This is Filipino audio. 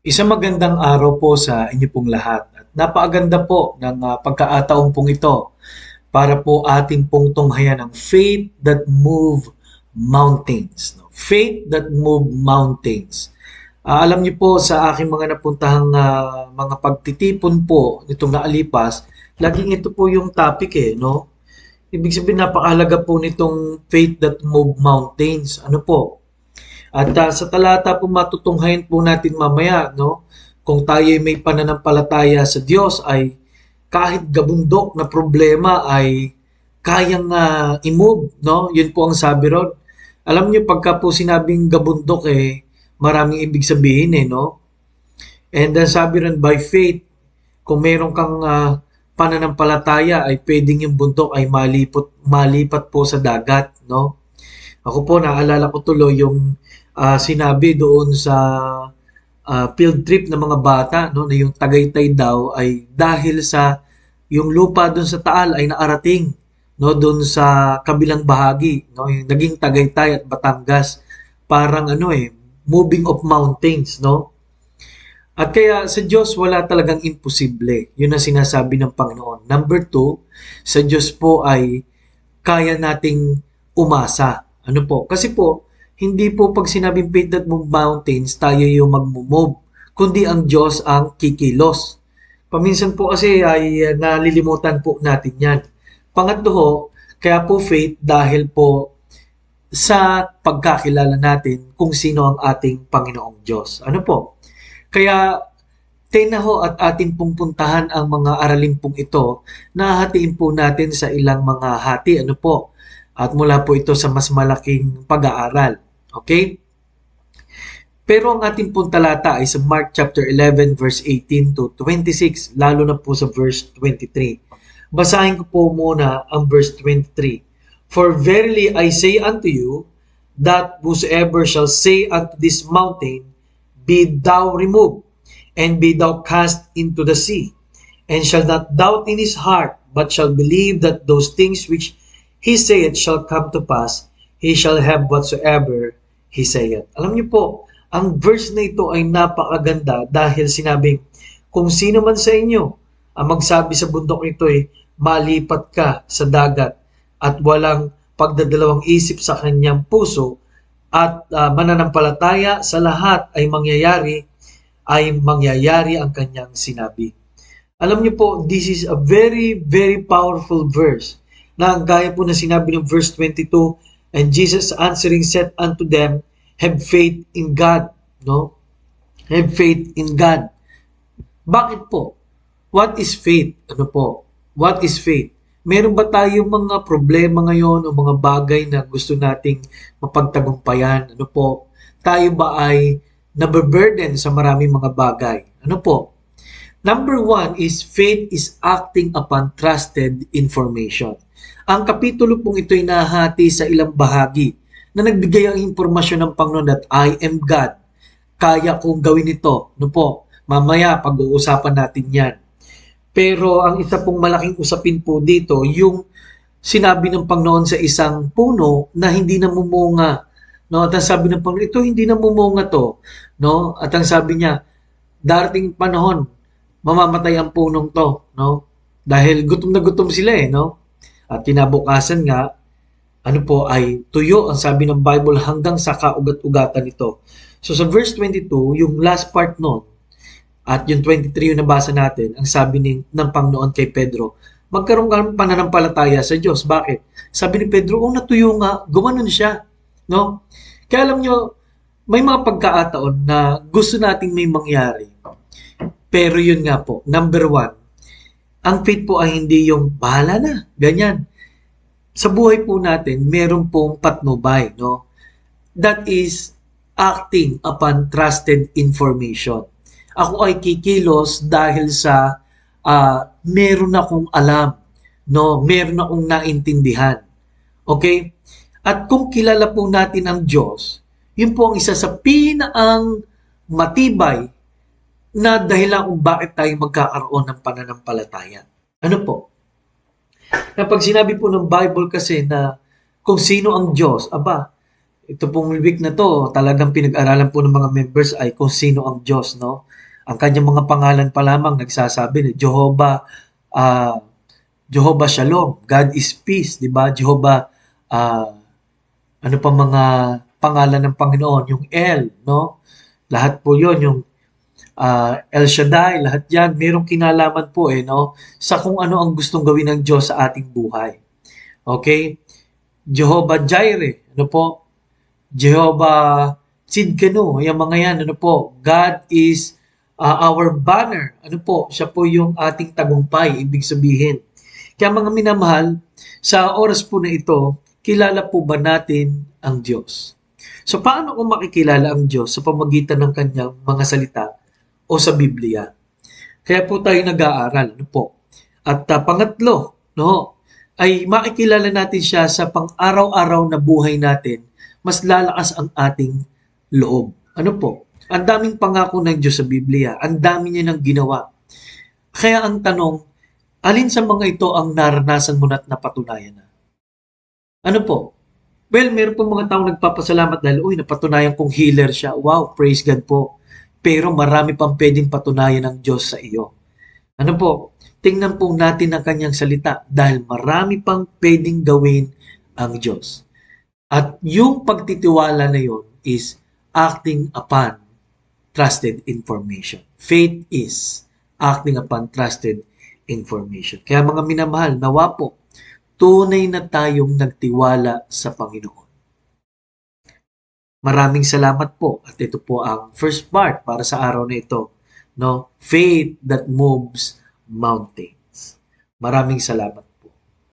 Isang magandang araw po sa inyo pong lahat. At napakaganda po ng pagkakataon pong ito para po atin pong tunghayan ang faith that move mountains. No? Faith that move mountains. Alam niyo po sa aking mga napuntahang mga pagtitipon po nitong naalipas, laging ito po yung topic no? Ibig sabihin napakahalaga po nitong faith that move mountains. Ano po? At sa talata po matutunghayan po natin mamaya, no? Kung tayo may pananampalataya sa Diyos ay kahit gabundok na problema ay kayang i-move, no? Yun po ang sabi ron. Alam niyo pagka po sinabing gabundok maraming ibig sabihin no? And then sabi ron by faith, kung meron kang pananampalataya ay pwedeng yung bundok ay malipat po sa dagat, no? Ako po naalala ko tuloy yung sinabi doon sa field trip ng mga bata no na yung Tagaytay daw ay dahil sa yung lupa doon sa Taal ay naarating no doon sa kabilang bahagi no yung naging Tagaytay at Batangas parang moving of mountains no at kaya sa Diyos wala talagang imposible yun ang sinasabi ng Panginoon. Number two, sa Diyos po ay kaya nating umasa. Ano po? Kasi po, hindi po pag sinabing faith that move mountains, tayo yung magmumove, kundi ang Diyos ang kikilos. Paminsan po kasi ay nalilimutan po natin yan. Pangatlo ho, kaya po faith dahil po sa pagkakilala natin kung sino ang ating Panginoong Diyos. Ano po? Kaya tinaho at atin pong puntahan ang mga aralin pong ito na hatiin po natin sa ilang mga hati. Ano po? At mula po ito sa mas malaking pag-aaral. Okay? Pero ang ating pong talata ay sa Mark chapter 11 verse 18 to 26, lalo na po sa verse 23. Basahin ko po muna ang verse 23. For verily I say unto you, that whosoever shall say unto this mountain, be thou removed, and be thou cast into the sea, and shall not doubt in his heart, but shall believe that those things which he saith shall come to pass, he shall have whatsoever he saith. Alam niyo po, ang verse na ito ay napakaganda dahil sinabing, kung sino man sa inyo ang magsabi sa bundok nito malipat ka sa dagat at walang pagdadalawang isip sa kanyang puso at mananampalataya sa lahat ay mangyayari ang kanyang sinabi. Alam niyo po, this is a very, very powerful verse na ang gaya po na sinabi ng verse 22, and Jesus answering said unto them, have faith in God. No? Have faith in God. Bakit po? What is faith? Ano po? What is faith? Meron ba tayong mga problema ngayon o mga bagay na gusto nating mapagtagumpayan? Ano po? Tayo ba ay nababurden sa maraming mga bagay? Ano po? Number one is faith is acting upon trusted information. Ang kapitulo pong ito ay nahati sa ilang bahagi na nagbigay ang impormasyon ng Panginoon that I am God. Kaya kong gawin ito. Ano po? Mamaya pag-uusapan natin yan. Pero ang isa pong malaking usapin po dito, yung sinabi ng Panginoon sa isang puno na hindi namumunga. No? At ang sabi ng Panginoon, ito hindi namumunga to. No? At ang sabi niya, darating panahon, mamamatay ang punong to. No? Dahil gutom na gutom sila no? At kinabukasan nga, ano po ay tuyo ang sabi ng Bible hanggang sa kaugat-ugatan nito. So sa verse 22, yung last part noon, at yung 23 yung nabasa natin, ang sabi ng Panginoon kay Pedro, magkaroon ka ng pananampalataya sa Diyos. Bakit? Sabi ni Pedro, natuyo nga, gumanon siya. No? Kaya alam nyo, may mga pagkakataon na gusto nating may mangyari. Pero yun nga po, number one, ang faith po ay hindi yung bahala na, ganyan. Sa buhay po natin, meron pong patnubay. No? That is acting upon trusted information. Ako ay kikilos dahil sa meron akong alam, no? Meron akong naintindihan. Okay? At kung kilala po natin ang Diyos, yun po ang isa sa pinaang matibay na dahilan kung bakit tayo magkakaroon ng pananampalataya. Ano po? Kapag sinabi po ng Bible kasi na kung sino ang Diyos, ito pong week na to, talagang pinag-aralan po ng mga members ay kung sino ang Diyos, no? Ang kanyang mga pangalan pa lamang nagsasabi na ah, Jehovah Shalom, God is peace, di ba? Jehovah, ah, ano pa mga pangalan ng Panginoon, yung El, no? Lahat po yon yung El Shaddai, lahat yan, mayroong kinalaman po no? Sa kung ano ang gustong gawin ng Diyos sa ating buhay. Okay? Jehovah Jireh, ano po? Jehovah Tsidkenu, yung mga yan, ano po? God is our banner. Ano po? Siya po yung ating tagumpay, ibig sabihin. Kaya mga minamahal, sa oras po na ito, kilala po ba natin ang Diyos? So paano kung makikilala ang Diyos sa pamagitan ng kanyang mga salita o sa Biblia? Kaya po tayo nag-aaral, ano po? At pangatlo, no, ay makikilala natin siya sa pang-araw-araw na buhay natin, mas lalakas ang ating loob. Ano po? Ang daming pangako ng Diyos sa Biblia, ang dami niya nang ginawa. Kaya ang tanong, alin sa mga ito ang naranasan mo na at napatunayan na? Ano po? Well, meron po mga taong nagpapasalamat dahil, uy, napatunayan kong healer siya. Wow, praise God po. Pero marami pang pwedeng patunayan ng Diyos sa iyo. Ano po? Tingnan po natin ang kanyang salita dahil marami pang pwedeng gawin ang Diyos. At yung pagtitiwala na yon is acting upon trusted information. Faith is acting upon trusted information. Kaya mga minamahal, nawa po, tunay na tayong nagtiwala sa Panginoon. Maraming salamat po. At ito po ang first part para sa araw na ito. No? Faith that moves mountains. Maraming salamat.